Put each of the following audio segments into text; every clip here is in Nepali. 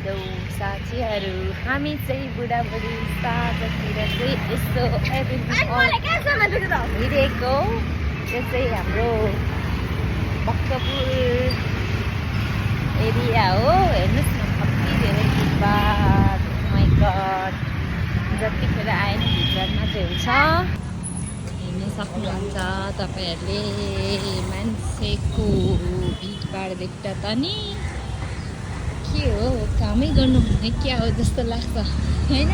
हेलो साथीहरू, हामी चाहिँ बुढाबुढी साँझतिर चाहिँ यसो हिँडेको। त्यो चाहिँ हाम्रो भक्तपुर एरिया हो। हेर्नुहोस् न, कति धेरै भिडभाड। माइ गड, जतिखेर आए नि भिडभाड मात्रै हुन्छ। हेर्न सक्नुहुन्छ तपाईँहरूले मान्छेको भिडभाड देख्दा त नि के हो, कामै गर्नु भने क्या हो जस्तो लाग्छ होइन।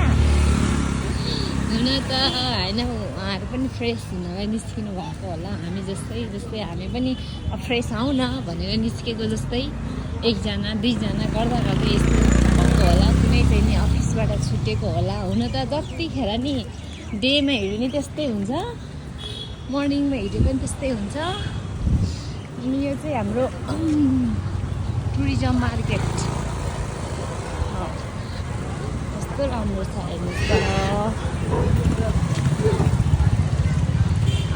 हुन त होइन, उहाँहरू पनि फ्रेस हुनलाई निस्किनु भएको होला। हामी जस्तै हामी पनि फ्रेस आउँ न भनेर निस्केको जस्तै एकजना दुईजना गर्दा गर्दै यस्तो भएको होला। कुनै चाहिँ नि अफिसबाट छुटेको होला। हुन त जतिखेर नि डेमा हिँड्यो नि त्यस्तै हुन्छ, मर्निङमा हिँड्यो पनि त्यस्तै हुन्छ। अनि यो चाहिँ हाम्रो टुरिज्म मार्केट कस्तो राम्रो छ हेर्नुहोस् त।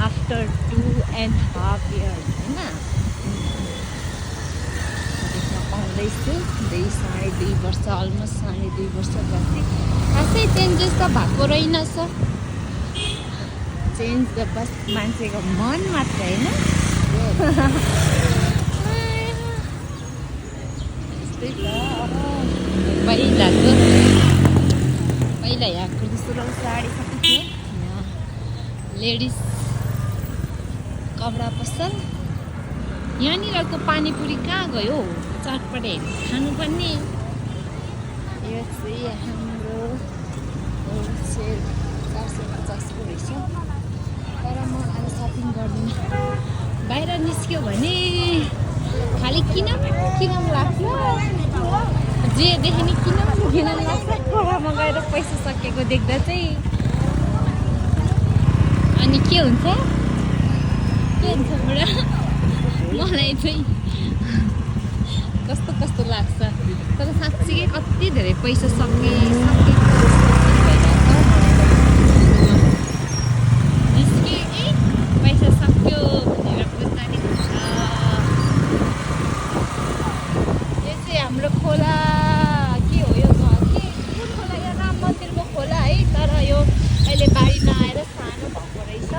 आफ्टर 2.5 years होइन देख्न पाउँदैछु। 2.5 वर्ष, अलमोस्ट 2.5 वर्ष पछि खासै चेन्जेस त भएको रहेनछ। चेन्ज त बस मान्छेको मन मात्र होइन। यस्तै त पहिला यहाँ कुर्ती सुरुवाल साडी सबै थियो। यहाँ लेडिज कपडा पसल। यहाँनिरको पानीपुरी कहाँ गयो? चटपटे खानुपर्ने। यो चाहिँ हाम्रो होलसेल 450को रहेछ। तर म आज सपिङ गर्दिनँ। बाहिर निस्क्यो भने खालि किन लाग्छ, जे देख्यो नि किन लाग्छ। खोलामा गएर पैसा सकेको देख्दा चाहिँ अनि के हुन्छ बुढा, मलाई चाहिँ कस्तो लाग्छ। तर साँच्चै कति धेरै पैसा पैसा सक्यो भनेर बुझ्दा नि हुन्छ। यो चाहिँ हाम्रो खोला के हो, यो कुन खोला? यो राम मन्दिरको खोला है। तर यो अहिले बाढी नआएर सानो भएको रहेछ।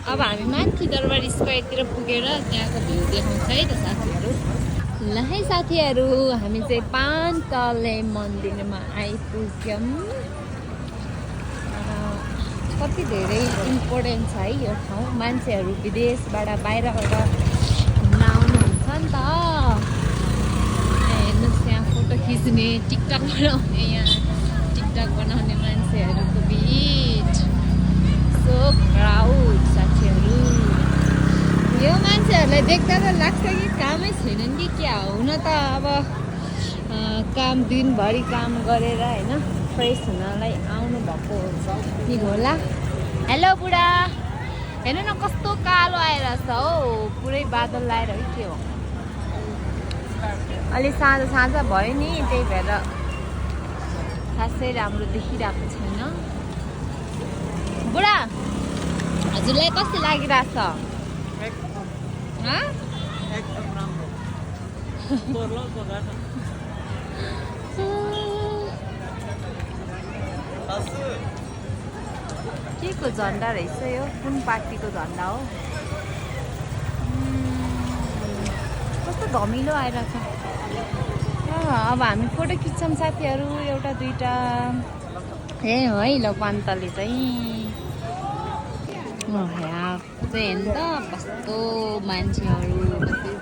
अब हामी माथि दरबार स्क्वायरतिर पुगेर त्यहाँको भ्यू देखाउँछ है त साथीहरू। ल है साथीहरू, हामी चाहिँ पानतले मन्दिरमा आइपुग्यौँ। कति धेरै इम्पोर्टेन्ट छ है यो ठाउँ। मान्छेहरू विदेशबाट बाहिरबाट घुम्न आउनुहुन्छ नि त। हेर्नुहोस् यहाँ फोटो खिच्ने, टिकटक बनाउने मान्छेहरूको भिड। सो क्राउड साथीहरू। यो मान्छेहरूलाई देख्दा त लाग्छ कि कामै छैनन् कि क्या हो। हुन त अब काम दिनभरि काम गरेर होइन फ्रेस हुनलाई आउनु भएको नि होला। हेलो बुढा, हेर्नु न कस्तो कालो आइरहेछ हौ। पुरै बादल लाएर है के हो। अलि साँझ भयो नि, त्यही भएर खासै राम्रो देखिरहेको छैन। बुढा, हजुरलाई कस्तो लागिरहेछ? के को झन्डा रहेछ यो? कुन पार्टीको झन्डा हो? कस्तो धमिलो आइरहेछ। अब हामी फोटो खिच्छौँ साथीहरू, एउटा दुईटा। ए है ल, पान्तले चाहिँ यहाँ चाहिँ हेर्नु त कस्तो मान्छेहरू, कति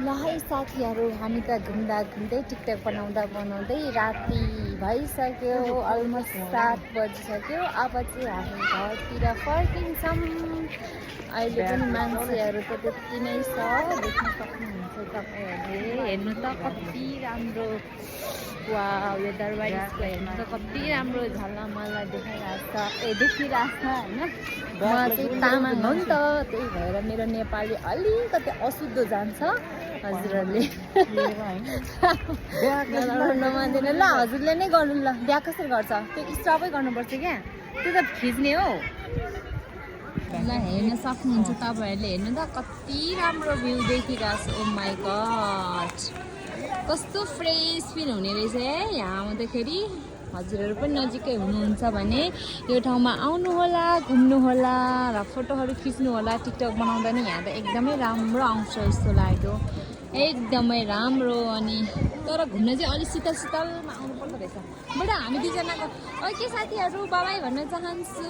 ल है साथीहरू, हामी त घुम्दै टिकटक बनाउँदै राति भइसक्यो। अलमोस्ट 7 बजिसक्यो। अब चाहिँ हामी घरतिर फर्किन्छौँ। अहिले पनि मान्छेहरू त त्यति नै छ, देख्न सक्नुहुन्छ तपाईँहरूले। हेर्नु त कति राम्रो। वा, यो दरबार स्क्वायर हेर्नु त कति राम्रो झलमल देखिरहेछ होइन। म चाहिँ तामाङ हो नि त, त्यही भएर मेरो नेपाली अलिकति अशुद्ध जान्छ। हजुरहरूले नमान्दैन ल, हजुरले नै नै गर्नु ल बिहा कसरी गर्छ त्यो स्टपै गर्नुपर्छ क्या त्यो त खिच्ने हो ल हेर्न सक्नुहुन्छ तपाईँहरूले हेर्नु त कति राम्रो भ्यू देखिरहेको छ ओ माई गड कस्तो फ्रेस फिल हुने रहेछ है यहाँ आउँदाखेरि हजुरहरू पनि नजिकै हुनुहुन्छ भने यो ठाउँमा आउनुहोला घुम्नुहोला र फोटोहरू खिच्नुहोला टिकटक बनाउँदा नि यहाँ त एकदमै राम्रो आउँछ जस्तो लाग्यो एकदमै राम्रो अनि तर घुम्न चाहिँ अलिक शीतल शीतलमा आउनु पर्दो रहेछ बडा हामी दुईजनाको ओके साथीहरू बाबाई भन्न चाहन्छु